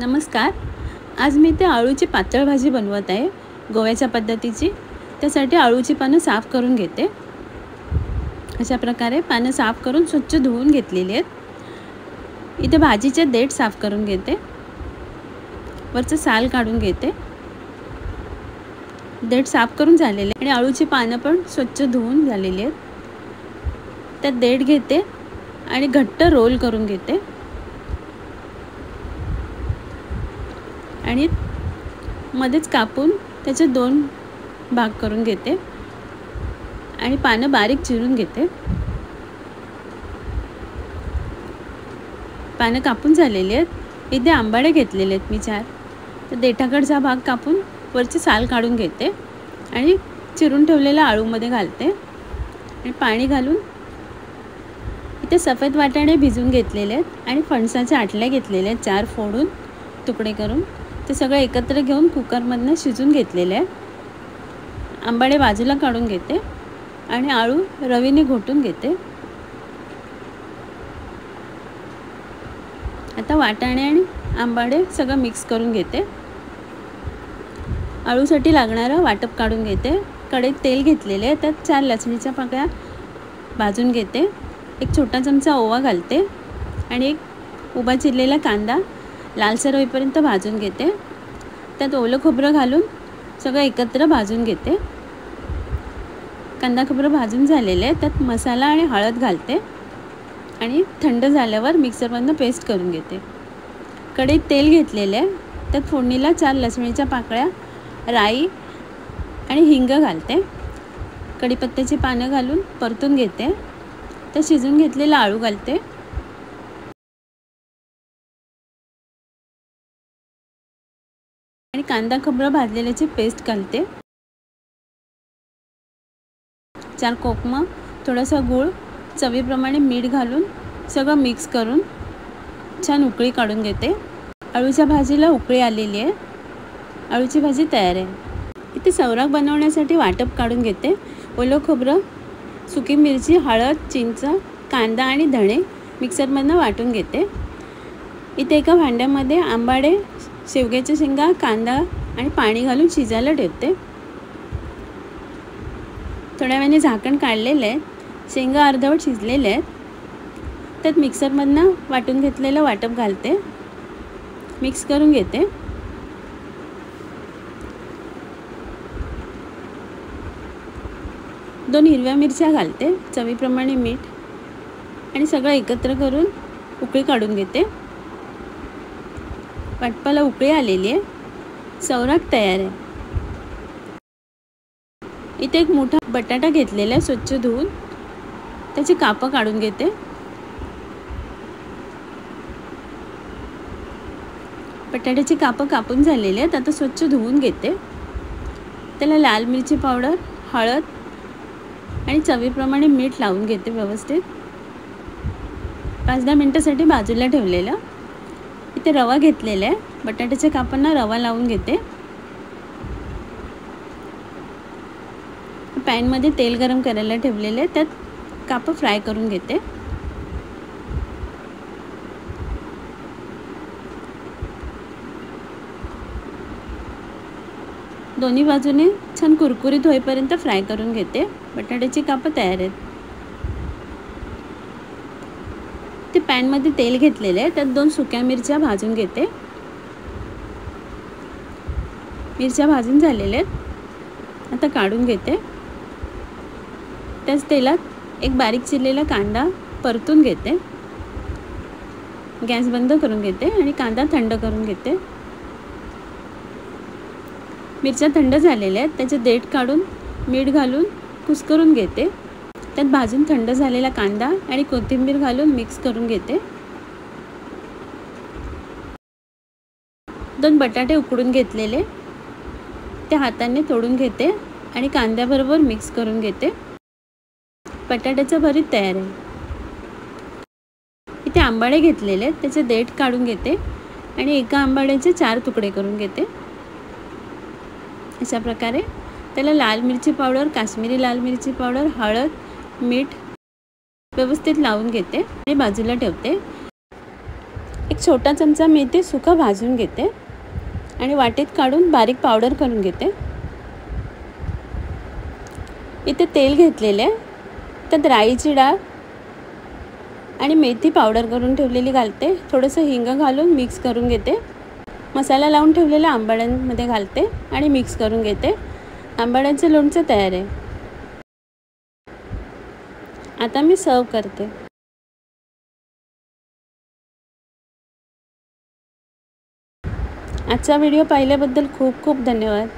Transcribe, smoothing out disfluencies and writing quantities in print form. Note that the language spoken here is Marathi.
नमस्कार. आज मी ते आळूची पातळ भाजी बनवत आहे गोव्याच्या पद्धतीची. त्यासाठी आळूची पानं साफ करून घेते. अशा प्रकारे पानं साफ करून स्वच्छ धुवून घेतलेली आहेत. इथे भाजीचे देठ साफ करून घेते. वरचं साल काढून घेते. देठ साफ करून झालेले आणि आळूची पानं पण स्वच्छ धुवून झालेली आहेत. त्यात देठ घेते आणि घट्ट रोल करून घेते आणि मध्येच कापून त्याचे 2 भाग करून घेते आणि पानं बारीक चिरून घेते. पानं कापून झालेली आहेत. इथे आंबाडे घेतलेले आहेत मी 4. तर देठाकडचा भाग कापून वरची साल काढून घेते आणि चिरून ठेवलेल्या आळूमध्ये घालते आणि पाणी घालून इथे सफेद वाटाणे भिजवून घेतलेले आहेत आणि फणसाच्या आटल्या घेतलेल्या आहेत 4 फोडून तुकडे करून. ते सगळं एकत्र घेऊन कुकरमधनं शिजून घेतलेले आहे. आंबाडे बाजूला काढून घेते आणि आळू रवीने घोटून घेते. आता वाटाणे आणि आंबाडे सगळं मिक्स करून घेते. आळूसाठी लागणारं वाटप काढून घेते. कढईत तेल घेतलेले आहे. त्यात 4 लसणीच्या पाकळ्या भाजून घेते. 1 छोटा चमचा ओवा घालते आणि 1 उभा चिरलेला कांदा लालसर होईपर्यंत भाजून घेते. त्यात ओलं खोबरं घालून सगळं एकत्र भाजून घेते. कांदा खोबरं भाजून झालेले आहे. त्यात मसाला आणि हळद घालते आणि थंड झाल्यावर मिक्सरमधनं पेस्ट करून घेते. कढईत तेल घेतलेले आहे. त्यात फोडणीला 4 लसणीच्या पाकळ्या, राई आणि हिंग घालते. कढीपत्त्याची पानं घालून परतून घेते. त्यात शिजून घेतलेला आळू घालते आणि कांदा खोबरं भाजलेल्याची पेस्ट घालते. 4 कोकमं, थोडासा गूळ, चवीप्रमाणे मीठ घालून सगळं मिक्स करून छान उकळी काढून घेते. आळूच्या भाजीला उकळी आलेली आहे. आळूची भाजी तयार आहे. इथे सौराक बनवण्यासाठी वाटप काढून घेते. ओलं खोबरं, सुकी मिरची, हळद, चिंच, कांदा आणि धणे मिक्सरमधनं वाटून घेते. इथे एका भांड्यामध्ये आंबाडे, शेवग्याच्या शेंगा, कांदा आणि पाणी घालून शिजायला ठेवते. थोड्या वेळाने झाकण काढलेलं आहे. शेंगा अर्धवट शिजलेले आहेत. त्यात मिक्सरमधनं वाटून घेतलेलं वाटप घालते. मिक्स करून घेते. दोन हिरव्या मिरच्या घालते, चवीप्रमाणे मीठ आणि सगळं एकत्र करून उकळी काढून घेते. वाटपाला उकळी आलेली आहे. सौराक तयार आहे. इथे एक मोठा बटाटा घेतलेला आहे स्वच्छ धुवून. त्याची कापं काढून घेते. बटाट्याची कापं कापून झालेली आहेत. आता स्वच्छ धुवून घेते. त्याला लाल मिरची पावडर, हळद आणि चवीप्रमाणे मीठ लावून घेते व्यवस्थित. 5-10 मिनिटांसाठी बाजूला ठेवलेलं. इथे रवा घेतलेला आहे. बटाट्याच्या कापांना रवा लावून घेते. पॅनमध्ये तेल गरम करायला ठेवलेले. त्यात कापं फ्राय करून घेते. दोन्ही बाजूने छान कुरकुरीत होईपर्यंत फ्राय करून घेते. बटाट्याची कापं तयार आहेत. ते पॅनमध्ये तेल घेतलेले आहे. त्यात 2 सुक्या मिरच्या भाजून घेते. मिरच्या भाजून झालेल्या आहेत. आता काढून घेते. त्याच तेलात 1 बारीक चिरलेला कांदा परतून घेते. गॅस बंद करून घेते आणि कांदा थंड करून घेते. मिरच्या थंड झालेल्या आहेत. त्याचे देठ काढून मीठ घालून कुस्करून घेते. त्यात भाजून थंड झालेला कांदा आणि कोथिंबीर घालून मिक्स करून घेते. 2 बटाटे उकडून घेतलेले ते हाताने तोडून घेते आणि कांद्याबरोबर मिक्स करून घेते. बटाट्याचं भरीत तयार आहे. इथे आंबाडे घेतलेले त्याचे देठ काढून घेते आणि एका आंबाड्याचे 4 तुकडे करून घेते. अशा प्रकारे त्याला लाल मिरची पावडर, काश्मीरी लाल मिरची पावडर, हळद, मीठ व्यवस्थित लावून घेते आणि बाजूला ठेवते. एक छोटा चमचा मेथी सुका भाजून घेते आणि वाटीत काढून बारीक पावडर करून घेते। इथे तेल घेतलेले आहे, त्यात राईची डाळ आणि मेथी पावडर करून ठेवलेली घालते। थोडंसं हिंग घालून मिक्स करून घेते। मसाला लावून ठेवलेला आंबाड्यांमध्ये घालते आणि मिक्स करून घेते। आंबाड्यांचं लोणचं तयार आहे। आता मी सर्व करते। आजचा व्हिडिओ पाहिल्याबद्दल खूप खूप धन्यवाद।